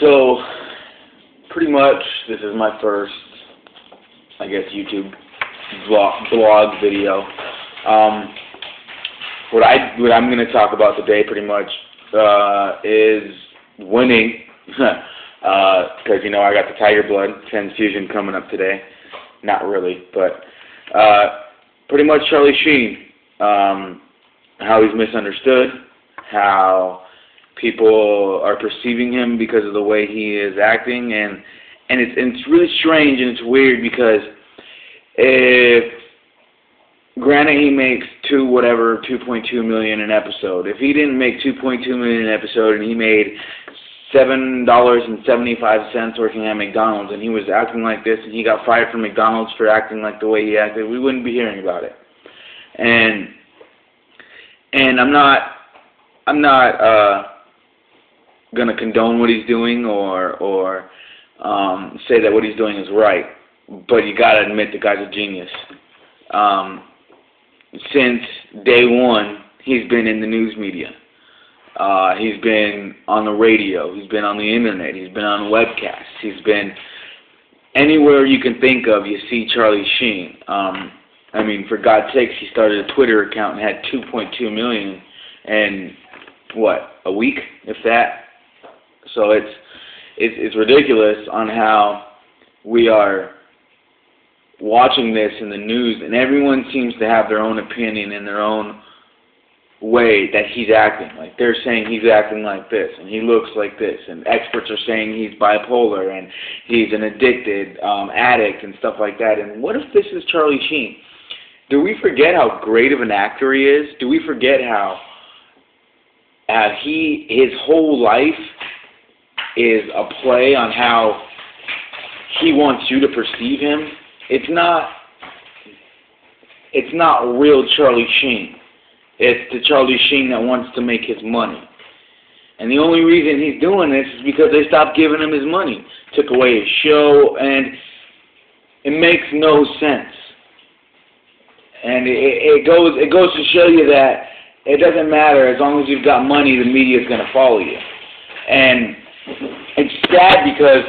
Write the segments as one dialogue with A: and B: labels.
A: So, pretty much, this is my first, I guess, YouTube blog video. What I'm going to talk about today, pretty much, is winning, because you know I got the Tiger Blood transfusion coming up today. Not really, but pretty much Charlie Sheen. How he's misunderstood, how people are perceiving him because of the way he is acting, and it's really strange and it's weird because if granted he makes $2.2 million an episode, if he didn't make $2.2 million an episode and he made $7.75 working at McDonald's and he was acting like this and he got fired from McDonald's for acting like the way he acted, we wouldn't be hearing about it. And I'm not gonna condone what he's doing or say that what he's doing is right, but you gotta admit the guy's a genius. Since day one, he's been in the news media. He's been on the radio. He's been on the internet. He's been on webcasts. He's been anywhere you can think of. You see Charlie Sheen. I mean, for God's sakes, he started a Twitter account and had 2.2 million in what, a week, if that. So it's ridiculous on how we are watching this in the news, and everyone seems to have their own opinion and their own way that he's acting. Like they're saying he's acting like this, and he looks like this, and experts are saying he's bipolar and he's an addicted addict and stuff like that. And what if this is Charlie Sheen? Do we forget how great of an actor he is? Do we forget how his whole life is a play on how he wants you to perceive him? It's not real Charlie Sheen. It's the Charlie Sheen that wants to make his money. And the only reason he's doing this is because they stopped giving him his money. Took away his show, and it makes no sense. And it goes to show you that it doesn't matter. As long as you've got money, the media is going to follow you. And it's sad because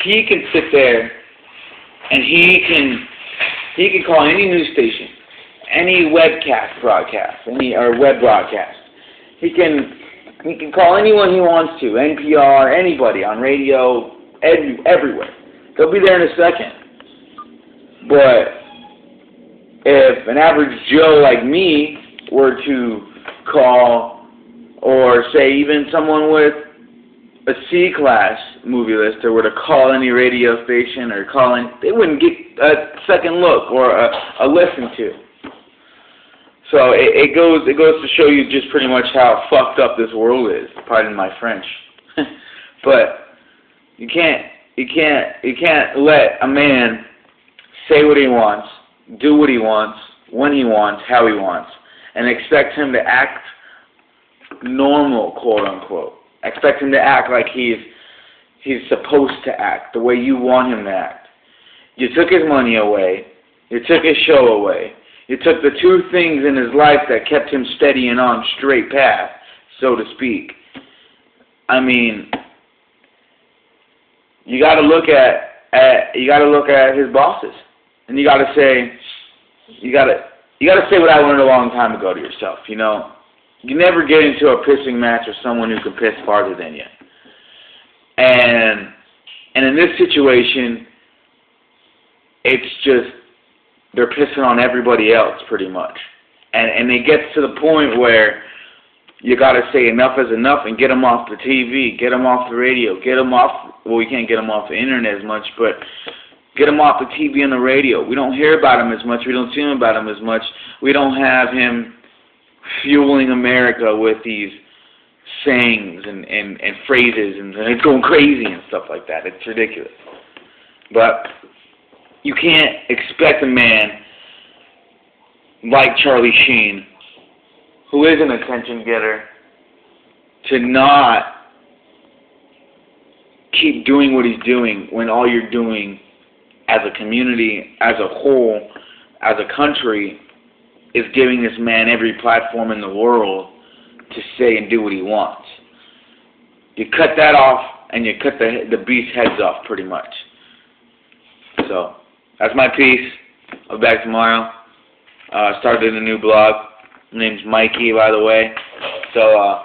A: he can sit there and he can call any news station, any webcast broadcast, or web broadcast. He can call anyone he wants to, NPR, anybody on radio, everywhere. They'll be there in a second. But if an average Joe like me were to call, or say even someone with a C-class movie lister were to call any radio station or call in, they wouldn't get a second look or a listen to. So it goes to show you just pretty much how fucked up this world is. Pardon my French. But you can't let a man say what he wants, do what he wants, when he wants, how he wants, and expect him to act normal, quote unquote. Expect him to act like he's supposed to act, the way you want him to act. You took his money away. You took his show away. You took the two things in his life that kept him steady and on straight path, so to speak. I mean, you got to look at his bosses, and you got to say what I learned a long time ago to yourself. You know, you never get into a pissing match with someone who can piss farther than you. And in this situation, it's just they're pissing on everybody else pretty much. And it gets to the point where you got to say enough is enough and get them off the TV, get them off the radio, get them off, well, we can't get them off the internet as much, but get him off the TV and the radio. We don't hear about him as much. We don't see him about him as much. We don't have him fueling America with these sayings and phrases and it's going crazy and stuff like that. It's ridiculous. But you can't expect a man like Charlie Sheen, who is an attention getter, to not keep doing what he's doing when all you're doing as a community, as a whole, as a country, is giving this man every platform in the world to say and do what he wants. You cut that off and you cut the beast's heads off, pretty much. So, that's my piece. I'll be back tomorrow. Started a new blog. My name's Mikey, by the way. So,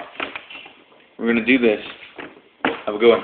A: we're going to do this. Have a good one.